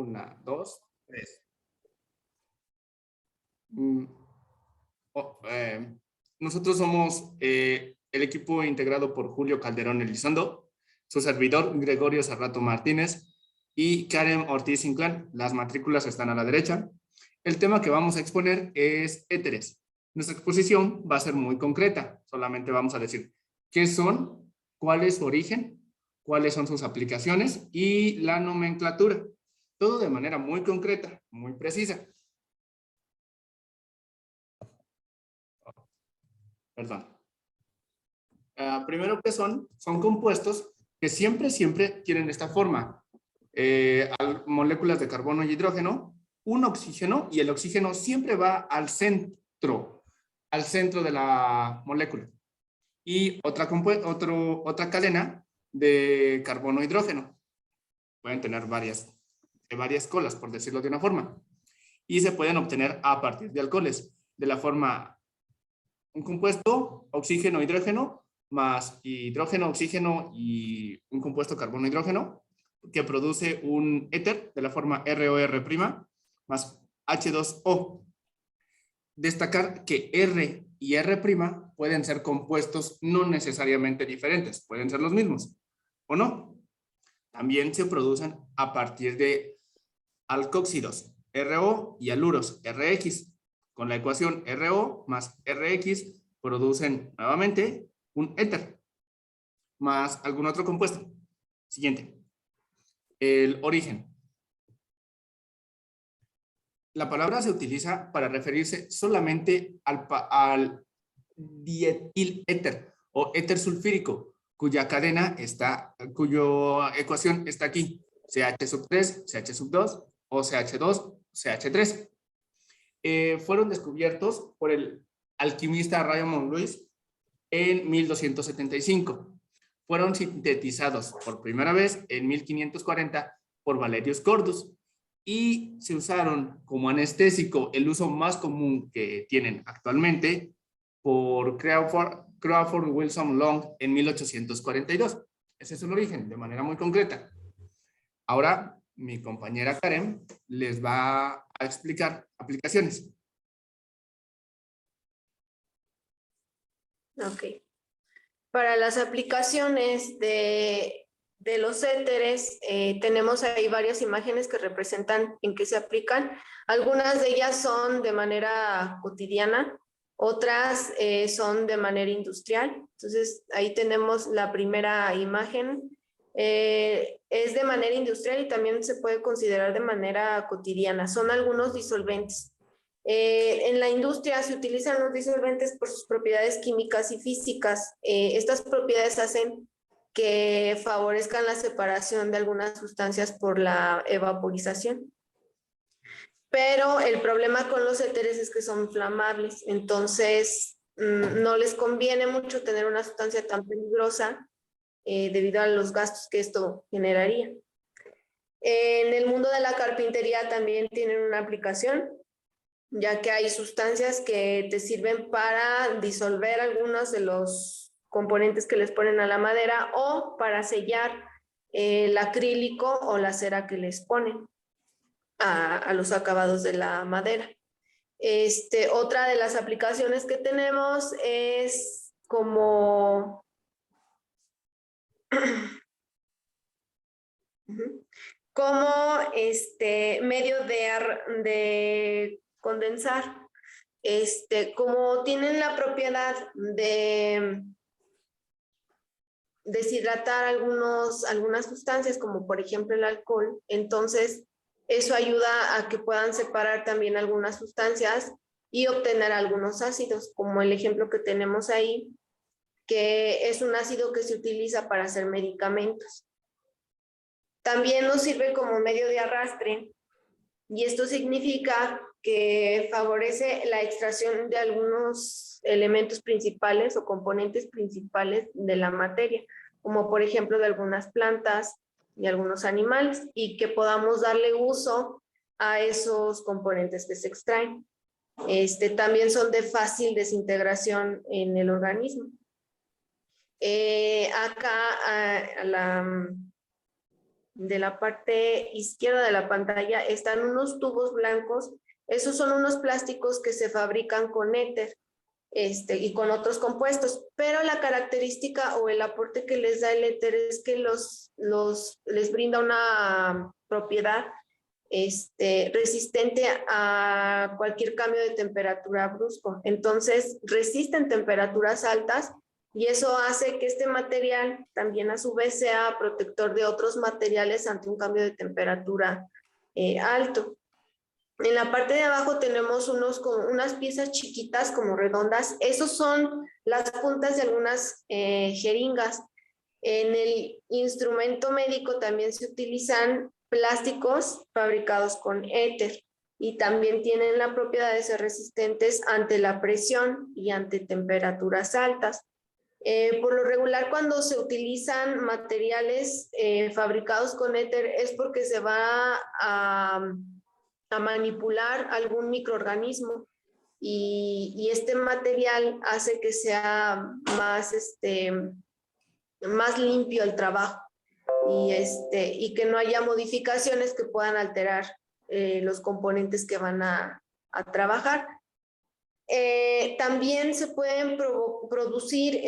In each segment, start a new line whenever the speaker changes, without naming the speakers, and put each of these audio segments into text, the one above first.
Una, dos, tres. Mm, oh, nosotros somos el equipo integrado por Julio Calderón Elizondo, su servidor Gregorio Sarrato Martínez y Karen Ortiz Inclán. Las matrículas están a la derecha. El tema que vamos a exponer es éteres. Nuestra exposición va a ser muy concreta. Solamente vamos a decir qué son, cuál es su origen, cuáles son sus aplicaciones y la nomenclatura. Todo de manera muy concreta, muy precisa. Perdón. Primero, ¿qué son? Son compuestos que siempre tienen esta forma. Moléculas de carbono y hidrógeno, un oxígeno, y el oxígeno siempre va al centro de la molécula. Y otra cadena de carbono e hidrógeno. Pueden tener varias colas, por decirlo de una forma. Y se pueden obtener a partir de alcoholes, de la forma un compuesto, oxígeno, hidrógeno, más hidrógeno, oxígeno y un compuesto carbono-hidrógeno, que produce un éter de la forma ROR' más H2O. Destacar que R y R' pueden ser compuestos no necesariamente diferentes, pueden ser los mismos, ¿o no? También se producen a partir de alcóxidos, RO, y aluros, RX. Con la ecuación RO más RX producen nuevamente un éter más algún otro compuesto. Siguiente. El origen. La palabra se utiliza para referirse solamente al dietiléter o éter sulfírico, cuya ecuación está aquí. CH3, CH2 o CH2, CH3. Fueron descubiertos por el alquimista Raymond Luis en 1275. Fueron sintetizados por primera vez en 1540 por Valerius Cordus y se usaron como anestésico, el uso más común que tienen actualmente, por Crawford Wilson Long en 1842. Ese es el origen, de manera muy concreta. Ahora, mi compañera Karen les va a explicar aplicaciones.
Ok. Para las aplicaciones de los éteres, tenemos ahí varias imágenes que representan en qué se aplican. Algunas de ellas son de manera cotidiana, otras son de manera industrial. Entonces, ahí tenemos la primera imagen. Es de manera industrial y también se puede considerar de manera cotidiana. Son algunos disolventes. En la industria se utilizan los disolventes por sus propiedades químicas y físicas. Estas propiedades hacen que favorezcan la separación de algunas sustancias por la evaporización. Pero el problema con los éteres es que son inflamables, entonces no les conviene mucho tener una sustancia tan peligrosa debido a los gastos que esto generaría. En el mundo de la carpintería también tienen una aplicación, ya que hay sustancias que te sirven para disolver algunos de los componentes que les ponen a la madera o para sellar el acrílico o la cera que les ponen a los acabados de la madera. Otra de las aplicaciones que tenemos es como medio de condensar. Como tienen la propiedad de deshidratar algunas sustancias, como por ejemplo el alcohol, entonces eso ayuda a que puedan separar también algunas sustancias y obtener algunos ácidos, como el ejemplo que tenemos ahí, que es un ácido que se utiliza para hacer medicamentos. También nos sirve como medio de arrastre, y esto significa que favorece la extracción de algunos elementos principales o componentes principales de la materia, como por ejemplo de algunas plantas y algunos animales, y que podamos darle uso a esos componentes que se extraen. También son de fácil desintegración en el organismo. Acá de la parte izquierda de la pantalla están unos tubos blancos. Esos son unos plásticos que se fabrican con éter y con otros compuestos, pero la característica o el aporte que les da el éter es que les brinda una propiedad resistente a cualquier cambio de temperatura brusco. Entonces, resisten temperaturas altas y eso hace que este material también a su vez sea protector de otros materiales ante un cambio de temperatura alto. En la parte de abajo tenemos unas piezas chiquitas como redondas. Esos son las puntas de algunas jeringas. En el instrumento médico también se utilizan plásticos fabricados con éter y también tienen la propiedad de ser resistentes ante la presión y ante temperaturas altas. Por lo regular, cuando se utilizan materiales fabricados con éter es porque se va a manipular algún microorganismo y este material hace que sea más limpio el trabajo y que no haya modificaciones que puedan alterar los componentes que van a trabajar. También se pueden producir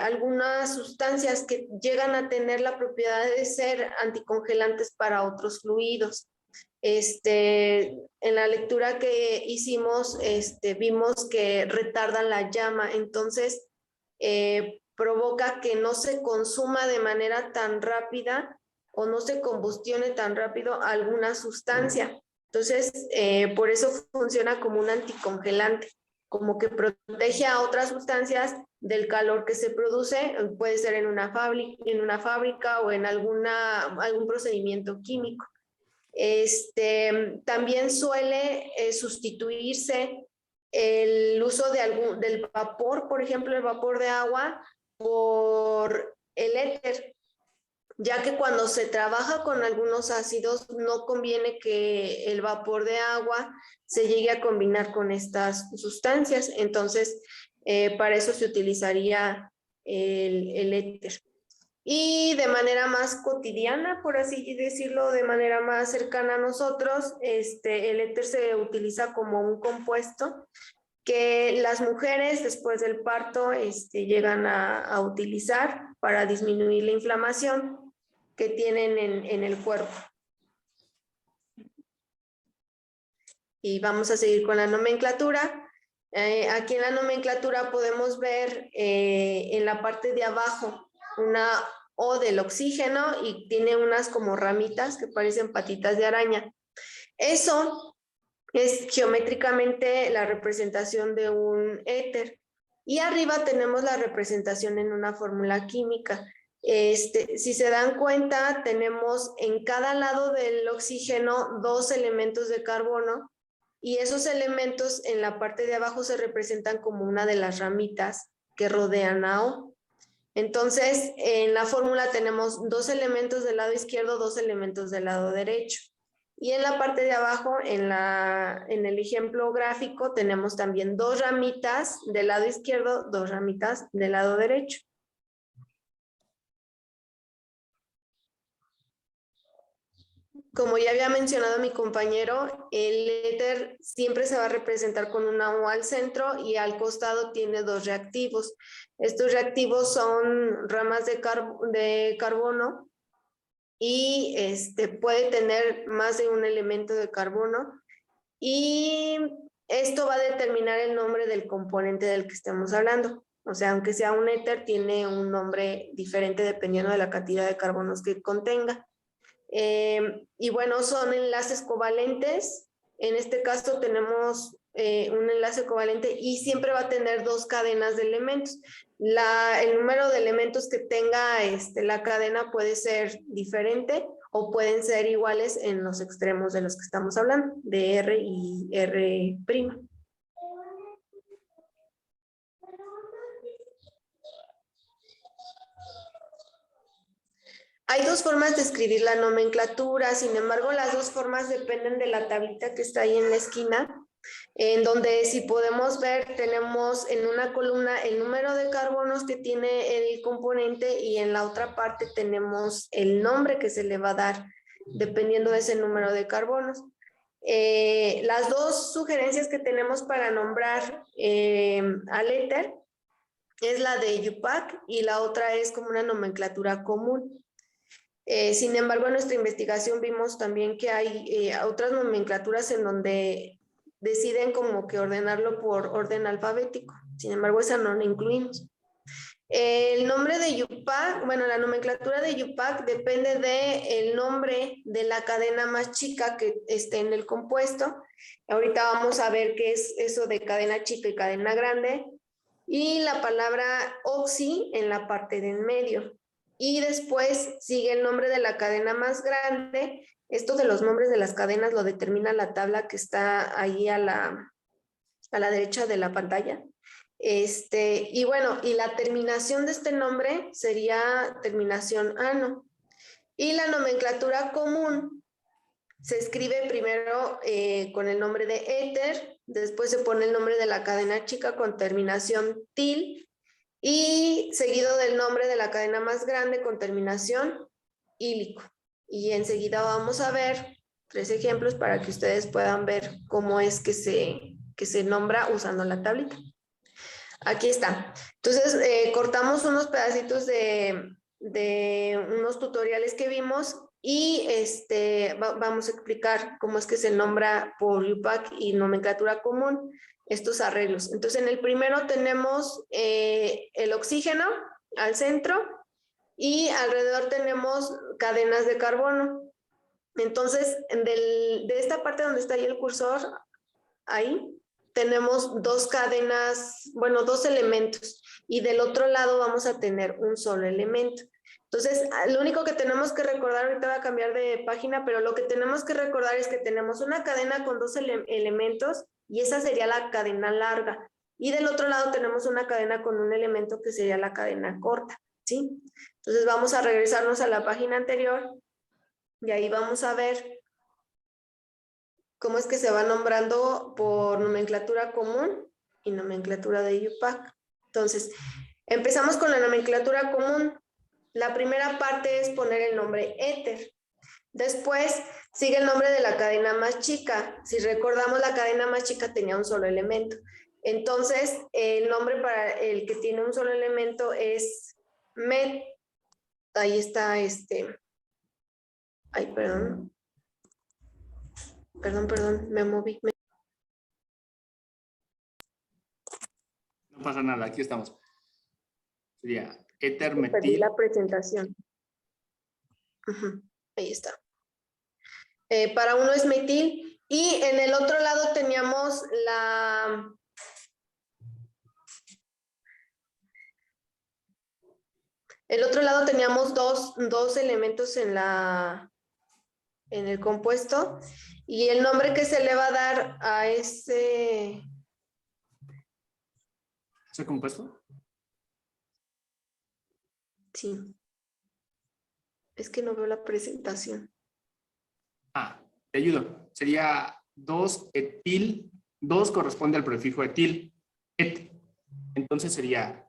algunas sustancias que llegan a tener la propiedad de ser anticongelantes para otros fluidos. En la lectura que hicimos, vimos que retardan la llama, entonces provoca que no se consuma de manera tan rápida o no se combustione tan rápido alguna sustancia. Entonces, por eso funciona como un anticongelante, como que protege a otras sustancias del calor que se produce, puede ser en una fábrica o en algún procedimiento químico. También suele sustituirse el uso del vapor, por ejemplo, el vapor de agua, por el éter, ya que cuando se trabaja con algunos ácidos no conviene que el vapor de agua se llegue a combinar con estas sustancias. Entonces, para eso se utilizaría el éter. Y de manera más cotidiana, por así decirlo, de manera más cercana a nosotros, el éter se utiliza como un compuesto que las mujeres después del parto llegan a utilizar para disminuir la inflamación que tienen en el cuerpo. Y vamos a seguir con la nomenclatura. Aquí en la nomenclatura podemos ver en la parte de abajo una O del oxígeno y tiene unas como ramitas que parecen patitas de araña. Eso es geométricamente la representación de un éter. Y arriba tenemos la representación en una fórmula química. Si se dan cuenta, tenemos en cada lado del oxígeno 2 elementos de carbono y esos elementos en la parte de abajo se representan como una de las ramitas que rodean a O. Entonces, en la fórmula tenemos 2 elementos del lado izquierdo, 2 elementos del lado derecho. Y en la parte de abajo, en el ejemplo gráfico, tenemos también 2 ramitas del lado izquierdo, 2 ramitas del lado derecho. Como ya había mencionado mi compañero, el éter siempre se va a representar con una O al centro y al costado tiene 2 reactivos. Estos reactivos son ramas de carbono y puede tener más de un elemento de carbono y esto va a determinar el nombre del componente del que estemos hablando. O sea, aunque sea un éter, tiene un nombre diferente dependiendo de la cantidad de carbonos que contenga. Y bueno, son enlaces covalentes. En este caso tenemos un enlace covalente y siempre va a tener 2 cadenas de elementos. El número de elementos que tenga la cadena puede ser diferente o pueden ser iguales en los extremos de los que estamos hablando, de R y R'. Hay 2 formas de escribir la nomenclatura, sin embargo, las 2 formas dependen de la tablita que está ahí en la esquina. en donde si podemos ver tenemos en una columna el número de carbonos que tiene el componente y en la otra parte tenemos el nombre que se le va a dar dependiendo de ese número de carbonos. Las dos sugerencias que tenemos para nombrar al éter es la de IUPAC y la otra es como una nomenclatura común. Sin embargo, en nuestra investigación vimos también que hay otras nomenclaturas en donde deciden como que ordenarlo por orden alfabético. Sin embargo, esa no la incluimos. El nombre de IUPAC, bueno, la nomenclatura de IUPAC depende del nombre de la cadena más chica que esté en el compuesto. Ahorita vamos a ver qué es eso de cadena chica y cadena grande. Y la palabra oxi en la parte de en medio. Y después sigue el nombre de la cadena más grande. Esto de los nombres de las cadenas lo determina la tabla que está ahí a la derecha de la pantalla. Y bueno, y la terminación de este nombre sería terminación ano. Y la nomenclatura común se escribe primero con el nombre de éter, después se pone el nombre de la cadena chica con terminación til y seguido del nombre de la cadena más grande con terminación ílico. Y enseguida vamos a ver 3 ejemplos para que ustedes puedan ver cómo es que se nombra usando la tablita. Aquí está. Entonces, cortamos unos pedacitos de unos tutoriales que vimos y vamos a explicar cómo es que se nombra por IUPAC y nomenclatura común estos arreglos. Entonces, en el primero tenemos el oxígeno al centro y alrededor tenemos cadenas de carbono. Entonces, de esta parte donde está ahí el cursor, ahí tenemos 2 cadenas, bueno, 2 elementos, y del otro lado vamos a tener un solo elemento. Entonces, lo único que tenemos que recordar, ahorita voy a cambiar de página, pero lo que tenemos que recordar es que tenemos una cadena con 2 elementos, y esa sería la cadena larga. Y del otro lado tenemos una cadena con un elemento que sería la cadena corta, ¿sí? Entonces vamos a regresarnos a la página anterior, y ahí vamos a ver cómo es que se va nombrando por nomenclatura común y nomenclatura de IUPAC. Entonces, empezamos con la nomenclatura común. La primera parte es poner el nombre éter. Después sigue el nombre de la cadena más chica. Si recordamos, la cadena más chica tenía un solo elemento. Entonces, el nombre para el que tiene un solo elemento es met. Ahí está Ay, perdón. Perdón, me moví.
No pasa nada, aquí estamos. Sería éter
Perdí
metil.
la presentación. Ahí está. Para uno es metil y en el otro lado teníamos dos elementos en el compuesto y el nombre que se le va a dar a ese
compuesto.
Sí. Es que no veo la presentación.
Te ayudo. Sería 2-etil. 2 corresponde al prefijo etil. Et. Entonces sería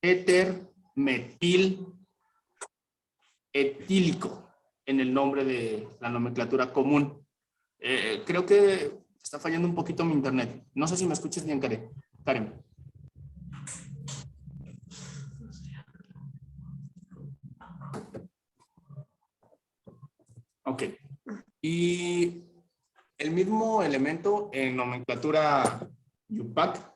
éter metil etílico en el nombre de la nomenclatura común. Creo que está fallando un poquito mi internet. No sé si me escuchas bien, Karen. Ok. Y el mismo elemento en nomenclatura IUPAC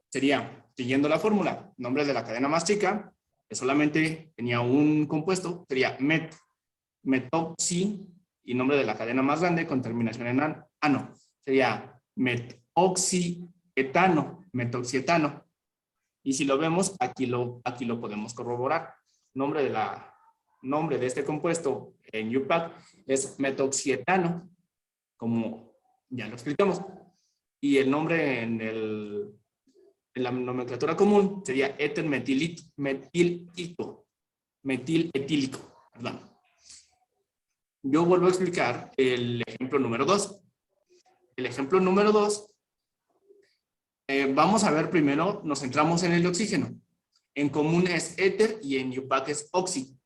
sería, siguiendo la fórmula, nombre de la cadena más chica, que solamente tenía un compuesto, sería metoxi, y nombre de la cadena más grande con terminación en ano, sería metoxietano. Y si lo vemos, aquí lo podemos corroborar. Nombre de este compuesto en IUPAC es metoxietano, como ya lo explicamos. Y el nombre en la nomenclatura común sería éter metiletílico. Perdón. Yo vuelvo a explicar el ejemplo número 2. El ejemplo número 2 Vamos a ver primero, nos centramos en el oxígeno. En común es éter y en IUPAC es oxi.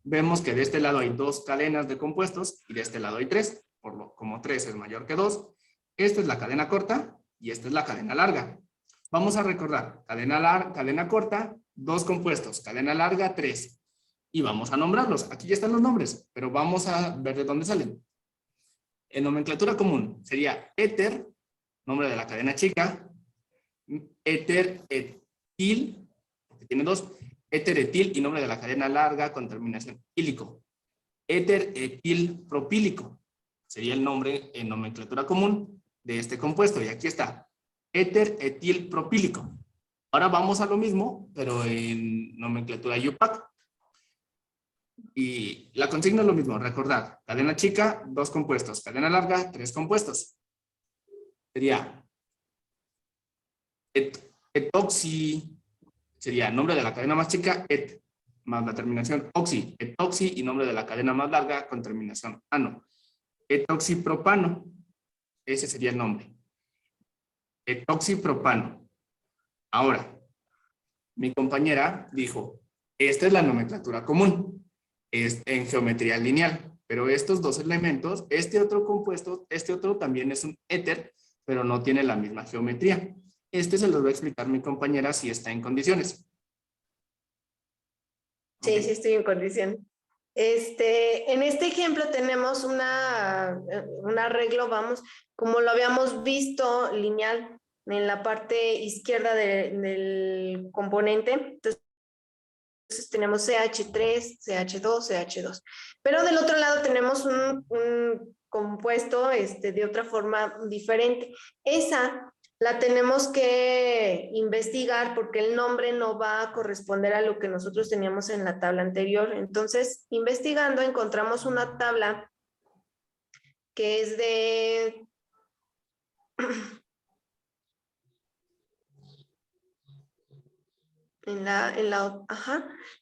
Vemos que de este lado hay 2 cadenas de compuestos y de este lado hay 3, como 3 es mayor que 2. Esta es la cadena corta y esta es la cadena larga. Vamos a recordar, cadena corta, 2 compuestos, cadena larga, 3. Y vamos a nombrarlos. Aquí ya están los nombres, pero vamos a ver de dónde salen. En nomenclatura común sería éter, nombre de la cadena chica, éter etil, porque tiene 2, éter etil y nombre de la cadena larga con terminación ílico. Éter etil propílico sería el nombre en nomenclatura común de este compuesto. Y aquí está, éter etil propílico. Ahora vamos a lo mismo, pero en nomenclatura IUPAC. Y la consigna es lo mismo, recordar, cadena chica, 2 compuestos, cadena larga, 3 compuestos. Sería etoxi, sería nombre de la cadena más chica, et, más la terminación oxi, etoxi, y nombre de la cadena más larga con terminación ano. Etoxipropano, ese sería el nombre. Etoxipropano. Ahora, mi compañera dijo, esta es la nomenclatura común, es en geometría lineal, pero estos 2 elementos, este otro compuesto, este otro también es un éter, pero no tiene la misma geometría. Este se los va a explicar mi compañera si está en condiciones.
Sí,
Okay.
sí estoy en condición. En este ejemplo tenemos un arreglo, vamos, como lo habíamos visto, lineal en la parte izquierda del componente. Entonces tenemos CH3, CH2, CH2. Pero del otro lado tenemos un compuesto de otra forma diferente. Esa la tenemos que investigar porque el nombre no va a corresponder a lo que nosotros teníamos en la tabla anterior. Entonces, investigando, encontramos una tabla que es de...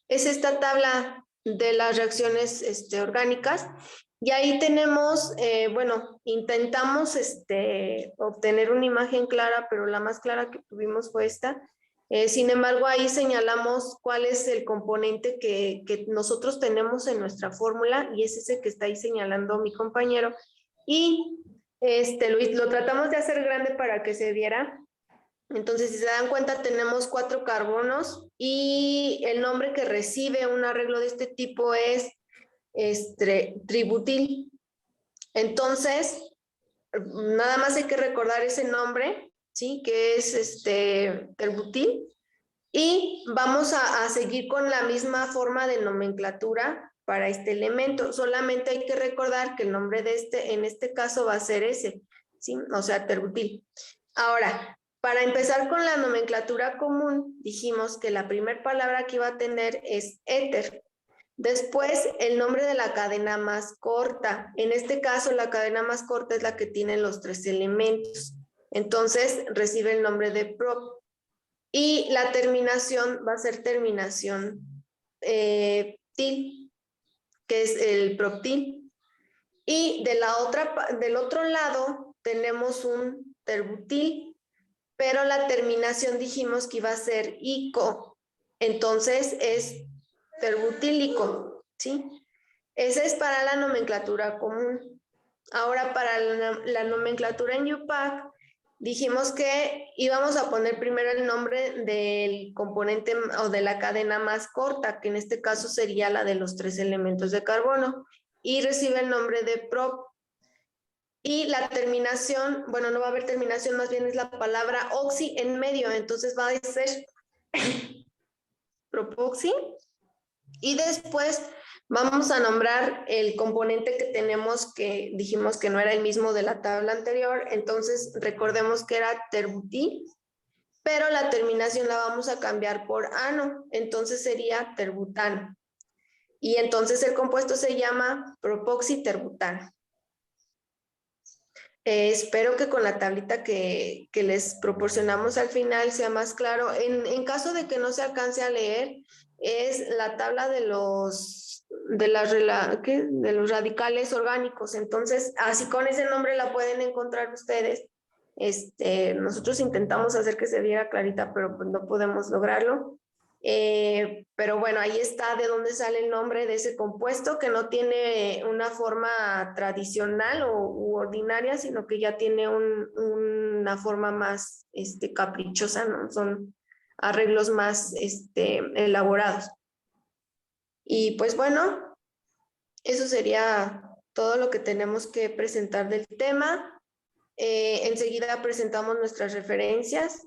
es esta tabla de las reacciones orgánicas. Y ahí tenemos, bueno, intentamos obtener una imagen clara, pero la más clara que tuvimos fue esta. Sin embargo, ahí señalamos cuál es el componente que nosotros tenemos en nuestra fórmula, y es ese que está ahí señalando mi compañero. Y lo tratamos de hacer grande para que se viera. Entonces, si se dan cuenta, tenemos 4 carbonos y el nombre que recibe un arreglo de este tipo es tributil. Entonces, nada más hay que recordar ese nombre, ¿sí? Que es tributil. Y vamos a seguir con la misma forma de nomenclatura para este elemento. Solamente hay que recordar que el nombre de en este caso va a ser ese, ¿sí? O sea, terbutil. Ahora, para empezar con la nomenclatura común, dijimos que la primera palabra que iba a tener es éter. Después, el nombre de la cadena más corta. En este caso, la cadena más corta es la que tiene los 3 elementos. Entonces, recibe el nombre de prop. Y la terminación va a ser terminación til, que es el proptil. Y del otro lado tenemos un terbutil, pero la terminación dijimos que iba a ser ico, entonces es terbutílico, ¿sí? Esa es para la nomenclatura común. Ahora para la nomenclatura en IUPAC, dijimos que íbamos a poner primero el nombre del componente o de la cadena más corta, que en este caso sería la de los 3 elementos de carbono, y recibe el nombre de prop. Y la terminación, bueno, no va a haber terminación, más bien es la palabra oxi en medio, entonces va a ser propoxi. Y después vamos a nombrar el componente que tenemos, que dijimos que no era el mismo de la tabla anterior, entonces recordemos que era terbutil, pero la terminación la vamos a cambiar por ano, entonces sería terbutano. Y entonces el compuesto se llama propoxiterbutano. Espero que con la tablita que les proporcionamos al final sea más claro. En caso de que no se alcance a leer, es la tabla de los radicales orgánicos. Entonces, así con ese nombre la pueden encontrar ustedes. Nosotros intentamos hacer que se viera clarita, pero pues no podemos lograrlo. Pero bueno, ahí está de dónde sale el nombre de ese compuesto, que no tiene una forma tradicional u ordinaria, sino que ya tiene una forma más caprichosa, ¿no? Son arreglos más elaborados. Y pues bueno, eso sería todo lo que tenemos que presentar del tema. Enseguida presentamos nuestras referencias.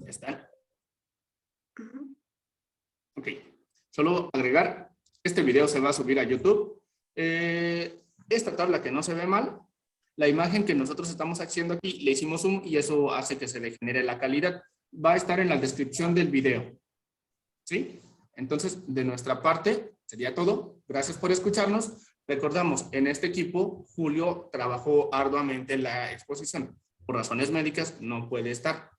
¿Están? Ok. Solo agregar, este video se va a subir a YouTube. Esta tabla que no se ve mal, la imagen que nosotros estamos haciendo aquí, le hicimos zoom y eso hace que se le genere la calidad. Va a estar en la descripción del video. ¿Sí? Entonces, de nuestra parte, sería todo. Gracias por escucharnos. Recordamos, en este equipo, Julio trabajó arduamente en la exposición. Por razones médicas, no puede estar.